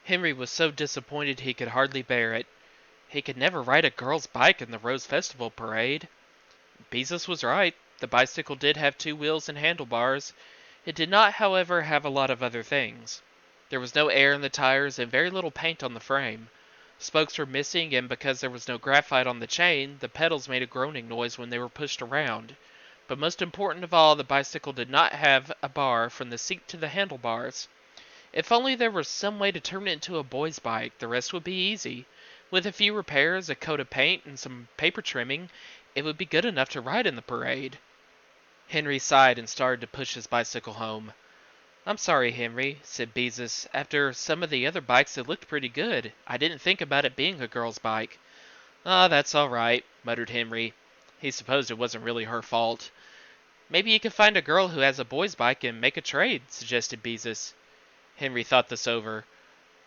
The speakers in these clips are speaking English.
Henry was so disappointed he could hardly bear it. He could never ride a girl's bike in the Rose Festival parade. Beezus was right. The bicycle did have two wheels and handlebars. It did not, however, have a lot of other things. There was no air in the tires and very little paint on the frame. Spokes were missing, and because there was no graphite on the chain, the pedals made a groaning noise when they were pushed around. But most important of all, the bicycle did not have a bar from the seat to the handlebars. If only there were some way to turn it into a boy's bike, the rest would be easy. With a few repairs, a coat of paint, and some paper trimming, it would be good enough to ride in the parade. Henry sighed and started to push his bicycle home. "I'm sorry, Henry," said Beezus. "After some of the other bikes, it looked pretty good. I didn't think about it being a girl's bike." "Ah, that's all right," muttered Henry. He supposed it wasn't really her fault. "Maybe you can find a girl who has a boy's bike and make a trade," suggested Beezus. Henry thought this over.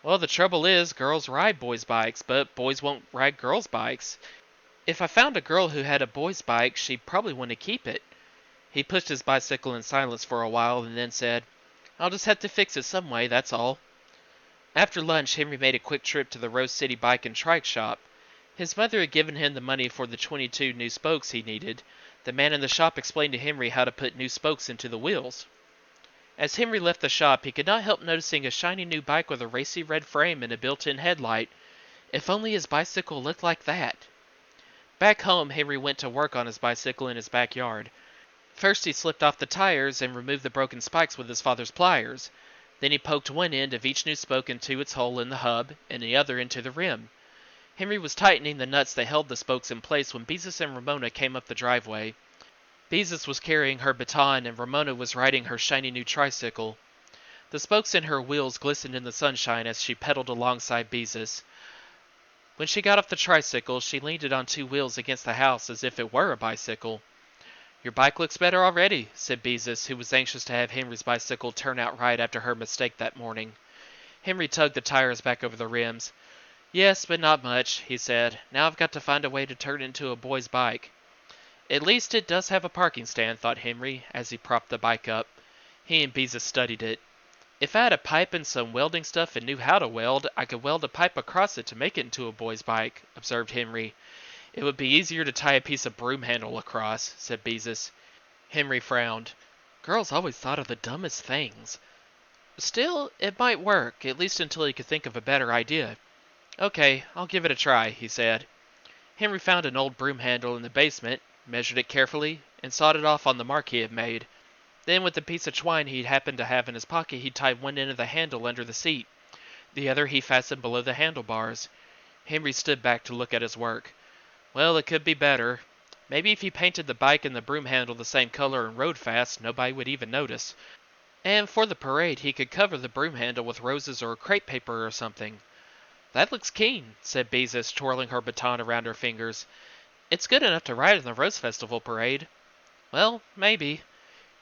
"Well, the trouble is, girls ride boys' bikes, but boys won't ride girls' bikes. If I found a girl who had a boy's bike, she'd probably want to keep it." He pushed his bicycle in silence for a while and then said, "I'll just have to fix it some way, that's all." After lunch, Henry made a quick trip to the Rose City Bike and Trike shop. His mother had given him the money for the 22 new spokes he needed. The man in the shop explained to Henry how to put new spokes into the wheels. As Henry left the shop, he could not help noticing a shiny new bike with a racy red frame and a built-in headlight. If only his bicycle looked like that. Back home, Henry went to work on his bicycle in his backyard. First he slipped off the tires and removed the broken spikes with his father's pliers. Then he poked one end of each new spoke into its hole in the hub and the other into the rim. Henry was tightening the nuts that held the spokes in place when Beezus and Ramona came up the driveway. Beezus was carrying her baton and Ramona was riding her shiny new tricycle. The spokes in her wheels glistened in the sunshine as she pedaled alongside Beezus. When she got off the tricycle, she leaned it on two wheels against the house as if it were a bicycle. "Your bike looks better already," said Beezus, who was anxious to have Henry's bicycle turn out right after her mistake that morning. Henry tugged the tires back over the rims. "Yes, but not much," he said. "Now I've got to find a way to turn it into a boy's bike." "At least it does have a parking stand," thought Henry, as he propped the bike up. He and Beezus studied it. "If I had a pipe and some welding stuff and knew how to weld, I could weld a pipe across it to make it into a boy's bike," observed Henry. "It would be easier to tie a piece of broom handle across," said Beezus. Henry frowned. Girls always thought of the dumbest things. Still, it might work, at least until he could think of a better idea. "Okay, I'll give it a try," he said. Henry found an old broom handle in the basement, measured it carefully, and sawed it off on the mark he had made. Then, with a piece of twine he happened to have in his pocket, he tied one end of the handle under the seat. The other he fastened below the handlebars. Henry stood back to look at his work. Well, it could be better. Maybe if he painted the bike and the broom handle the same color and rode fast, nobody would even notice. And for the parade, he could cover the broom handle with roses or crepe paper or something. "That looks keen," said Beezus, twirling her baton around her fingers. "It's good enough to ride in the Rose Festival parade." "Well, maybe."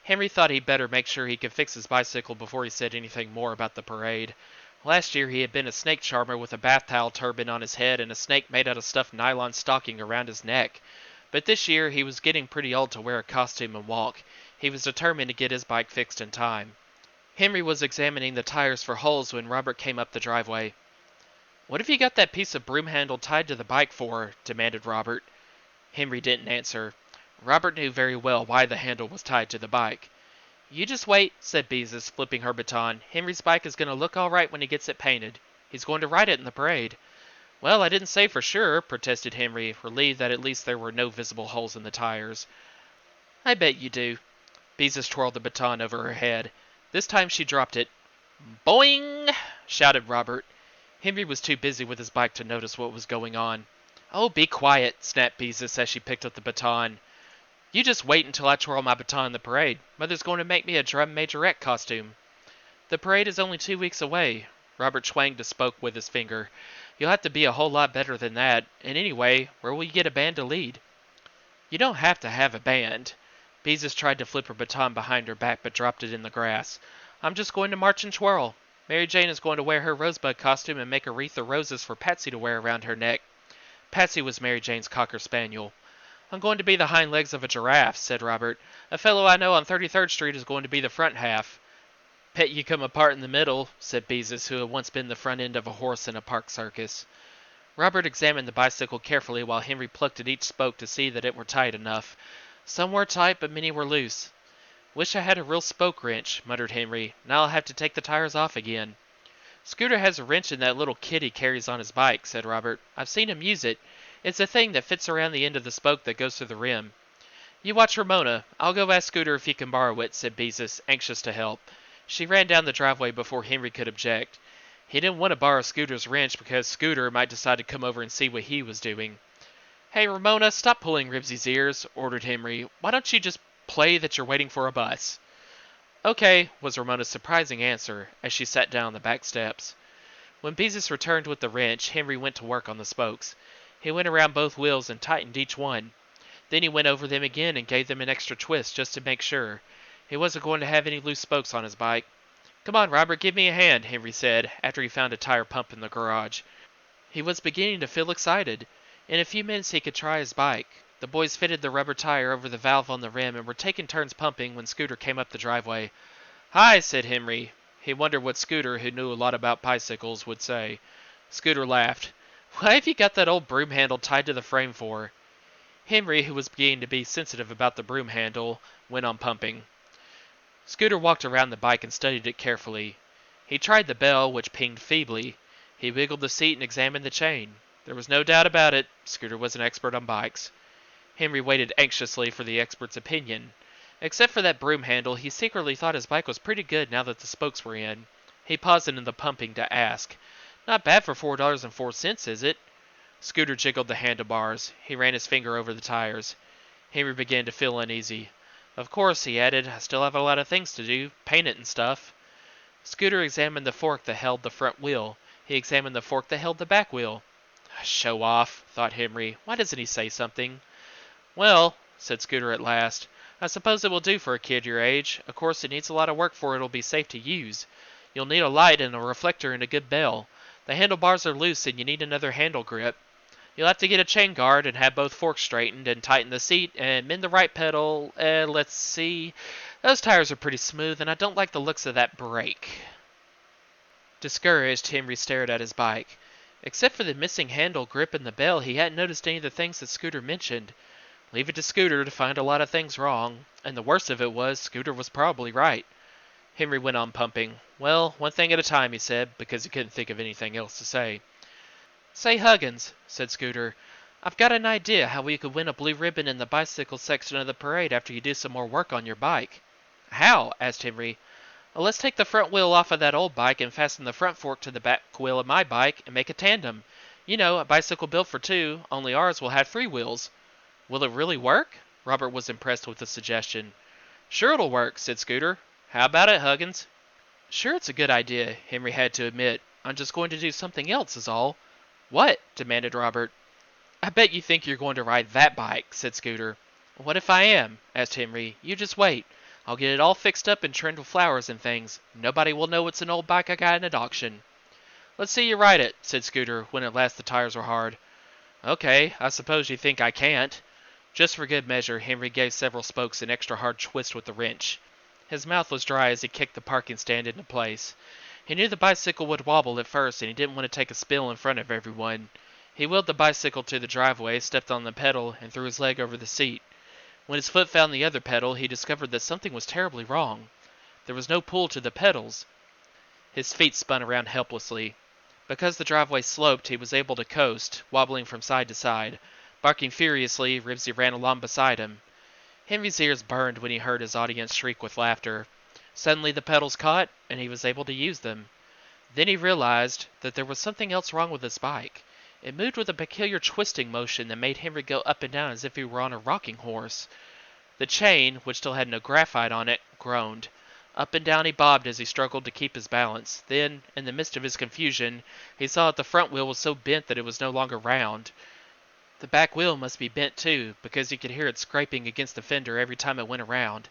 Henry thought he'd better make sure he could fix his bicycle before he said anything more about the parade. Last year he had been a snake charmer with a bath towel turban on his head and a snake made out of stuffed nylon stocking around his neck. But this year he was getting pretty old to wear a costume and walk. He was determined to get his bike fixed in time. Henry was examining the tires for holes when Robert came up the driveway. "What have you got that piece of broom handle tied to the bike for?" demanded Robert. Henry didn't answer. Robert knew very well why the handle was tied to the bike. "You just wait," said Beezus, flipping her baton. "Henry's bike is going to look all right when he gets it painted. He's going to ride it in the parade." "Well, I didn't say for sure," protested Henry, relieved that at least there were no visible holes in the tires. "I bet you do." Beezus twirled the baton over her head. This time she dropped it. "Boing!" shouted Robert. Henry was too busy with his bike to notice what was going on. "Oh, be quiet," snapped Beezus as she picked up the baton. "You just wait until I twirl my baton in the parade. Mother's going to make me a drum majorette costume." "The parade is only 2 weeks away." Robert twanged a spoke with his finger. "You'll have to be a whole lot better than that. And anyway, where will you get a band to lead?" "You don't have to have a band." Beezus tried to flip her baton behind her back but dropped it in the grass. "I'm just going to march and twirl. Mary Jane is going to wear her rosebud costume and make a wreath of roses for Patsy to wear around her neck." Patsy was Mary Jane's cocker spaniel. "I'm going to be the hind legs of a giraffe," said Robert. "A fellow I know on 33rd Street is going to be the front half." Bet you come apart in the middle, said Beezus, who had once been the front end of a horse in a park circus. Robert examined the bicycle carefully while Henry plucked at each spoke to see that it were tight enough. Some were tight, but many were loose. Wish I had a real spoke wrench, muttered Henry. Now I'll have to take the tires off again. Scooter has a wrench in that little kit he carries on his bike, said Robert. I've seen him use it. It's a thing that fits around the end of the spoke that goes through the rim. You watch Ramona. I'll go ask Scooter if he can borrow it, said Beezus, anxious to help. She ran down the driveway before Henry could object. He didn't want to borrow Scooter's wrench because Scooter might decide to come over and see what he was doing. Hey, Ramona, stop pulling Ribsy's ears, ordered Henry. Why don't you just play that you're waiting for a bus? Okay, was Ramona's surprising answer as she sat down on the back steps. When Beezus returned with the wrench, Henry went to work on the spokes. He went around both wheels and tightened each one. Then he went over them again and gave them an extra twist just to make sure. He wasn't going to have any loose spokes on his bike. Come on, Robert, give me a hand, Henry said, after he found a tire pump in the garage. He was beginning to feel excited. In a few minutes he could try his bike. The boys fitted the rubber tire over the valve on the rim and were taking turns pumping when Scooter came up the driveway. Hi, said Henry. He wondered what Scooter, who knew a lot about bicycles, would say. Scooter laughed. Why have you got that old broom handle tied to the frame for? Henry, who was beginning to be sensitive about the broom handle, went on pumping. Scooter walked around the bike and studied it carefully. He tried the bell, which pinged feebly. He wiggled the seat and examined the chain. There was no doubt about it. Scooter was an expert on bikes. Henry waited anxiously for the expert's opinion. Except for that broom handle, he secretly thought his bike was pretty good now that the spokes were in. He paused in the pumping to ask, Not bad for $4.04, is it? Scooter jiggled the handlebars. He ran his finger over the tires. Henry began to feel uneasy. Of course, he added, I still have a lot of things to do, paint it and stuff. Scooter examined the fork that held the front wheel. He examined the fork that held the back wheel. Show off, thought Henry. Why doesn't he say something? Well, said Scooter at last, I suppose it will do for a kid your age. Of course, it needs a lot of work for it'll be safe to use. You'll need a light and a reflector and a good bell. The handlebars are loose and you need another handle grip. You'll have to get a chain guard and have both forks straightened and tighten the seat and mend the right pedal. Let's see. Those tires are pretty smooth and I don't like the looks of that brake. Discouraged, Henry stared at his bike. Except for the missing handle grip and the bell, he hadn't noticed any of the things that Scooter mentioned. Leave it to Scooter to find a lot of things wrong, and the worst of it was, Scooter was probably right. Henry went on pumping. Well, one thing at a time, he said, because he couldn't think of anything else to say. Say, Huggins, said Scooter, I've got an idea how we could win a blue ribbon in the bicycle section of the parade after you do some more work on your bike. How? Asked Henry. Well, let's take the front wheel off of that old bike and fasten the front fork to the back wheel of my bike and make a tandem. You know, a bicycle built for two, only ours will have 3 wheels. Will it really work? Robert was impressed with the suggestion. Sure it'll work, said Scooter. How about it, Huggins? Sure it's a good idea, Henry had to admit. I'm just going to do something else is all. What? Demanded Robert. I bet you think you're going to ride that bike, said Scooter. What if I am? Asked Henry. You just wait. I'll get it all fixed up and trimmed with flowers and things. Nobody will know it's an old bike I got in at auction. Let's see you ride it, said Scooter, when at last the tires were hard. Okay, I suppose you think I can't. Just for good measure, Henry gave several spokes an extra hard twist with the wrench. His mouth was dry as he kicked the parking stand into place. He knew the bicycle would wobble at first, and he didn't want to take a spill in front of everyone. He wheeled the bicycle to the driveway, stepped on the pedal, and threw his leg over the seat. When his foot found the other pedal, he discovered that something was terribly wrong. There was no pull to the pedals. His feet spun around helplessly. Because the driveway sloped, he was able to coast, wobbling from side to side. Barking furiously, Ribsy ran along beside him. Henry's ears burned when he heard his audience shriek with laughter. Suddenly the pedals caught, and he was able to use them. Then he realized that there was something else wrong with his bike. It moved with a peculiar twisting motion that made Henry go up and down as if he were on a rocking horse. The chain, which still had no graphite on it, groaned. Up and down he bobbed as he struggled to keep his balance. Then, in the midst of his confusion, he saw that the front wheel was so bent that it was no longer round. The back wheel must be bent too, because he could hear it scraping against the fender every time it went around.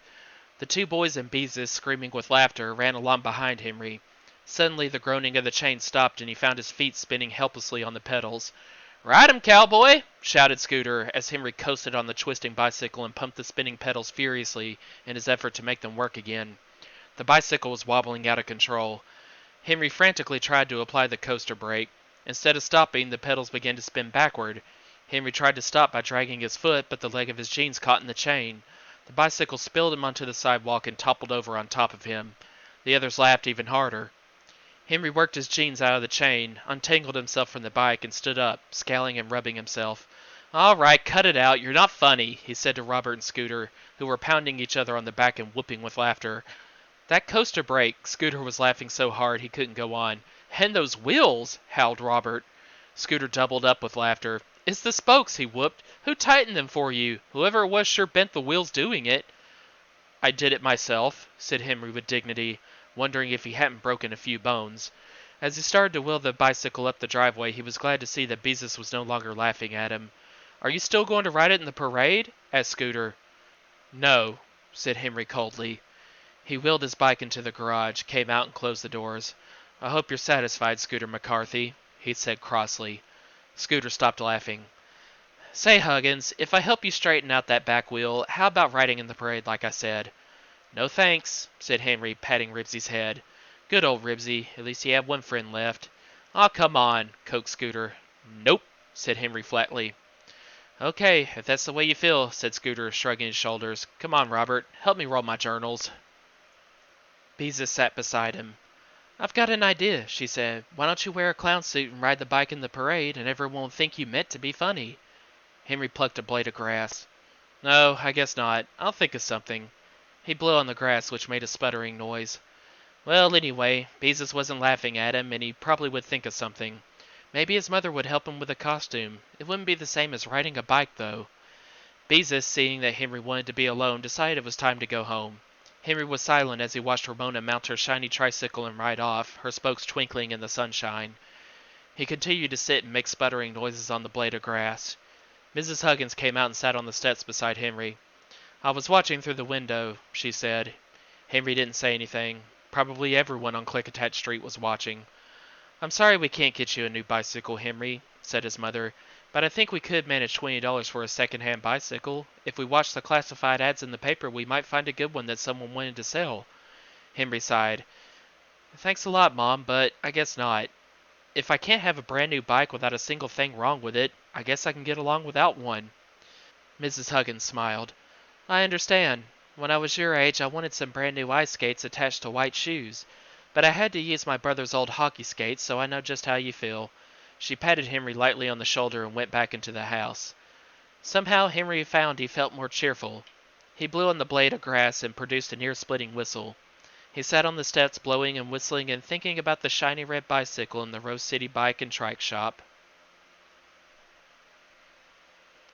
The 2 boys and Beezus, screaming with laughter, ran along behind Henry. Suddenly the groaning of the chain stopped, and he found his feet spinning helplessly on the pedals. "Ride 'em, cowboy!" shouted Scooter, as Henry coasted on the twisting bicycle and pumped the spinning pedals furiously in his effort to make them work again. The bicycle was wobbling out of control. Henry frantically tried to apply the coaster brake. Instead of stopping, the pedals began to spin backward. Henry tried to stop by dragging his foot, but the leg of his jeans caught in the chain. The bicycle spilled him onto the sidewalk and toppled over on top of him. The others laughed even harder. Henry worked his jeans out of the chain, untangled himself from the bike, and stood up, scowling and rubbing himself. "All right, cut it out. You're not funny," he said to Robert and Scooter, who were pounding each other on the back and whooping with laughter. "That coaster brake," Scooter was laughing so hard he couldn't go on. "And those wheels," howled Robert. Scooter doubled up with laughter. "It's the spokes," he whooped. "Who tightened them for you? Whoever it was sure bent the wheels doing it." "I did it myself," said Henry with dignity, wondering if he hadn't broken a few bones. As he started to wheel the bicycle up the driveway, he was glad to see that Beezus was no longer laughing at him. "Are you still going to ride it in the parade?" asked Scooter. "No," said Henry coldly. He wheeled his bike into the garage, came out and closed the doors. "I hope you're satisfied, Scooter McCarthy," he said crossly. Scooter stopped laughing. "Say, Huggins, if I help you straighten out that back wheel, how about riding in the parade like I said?" "No thanks," said Henry, patting Ribsy's head. "Good old Ribsy, at least he had one friend left." "Aw, come on," coaxed Scooter. "Nope," said Henry flatly. "Okay, if that's the way you feel," said Scooter, shrugging his shoulders. "Come on, Robert, help me roll my journals." Beezus sat beside him. "I've got an idea," she said. "Why don't you wear a clown suit and ride the bike in the parade, and everyone will think you meant to be funny?" Henry plucked a blade of grass. "No, I guess not. I'll think of something." He blew on the grass, which made a sputtering noise. Well, anyway, Beezus wasn't laughing at him, and he probably would think of something. Maybe his mother would help him with a costume. It wouldn't be the same as riding a bike, though. Beezus, seeing that Henry wanted to be alone, decided it was time to go home. Henry was silent as he watched Ramona mount her shiny tricycle and ride off, her spokes twinkling in the sunshine. He continued to sit and make sputtering noises on the blade of grass. Mrs. Huggins came out and sat on the steps beside Henry. "I was watching through the window," she said. Henry didn't say anything. Probably everyone on Klickitat Street was watching. "I'm sorry we can't get you a new bicycle, Henry," said his mother, "but I think we could manage $20 for a second-hand bicycle. If we watched the classified ads in the paper, we might find a good one that someone wanted to sell." Henry sighed. "Thanks a lot, Mom, but I guess not. If I can't have a brand new bike without a single thing wrong with it, I guess I can get along without one." Mrs. Huggins smiled. "I understand. When I was your age, I wanted some brand new ice skates attached to white shoes. But I had to use my brother's old hockey skates, so I know just how you feel." She patted Henry lightly on the shoulder and went back into the house. Somehow Henry found he felt more cheerful. He blew on the blade of grass and produced an ear-splitting whistle. He sat on the steps blowing and whistling and thinking about the shiny red bicycle in the Rose City Bike and Trike Shop.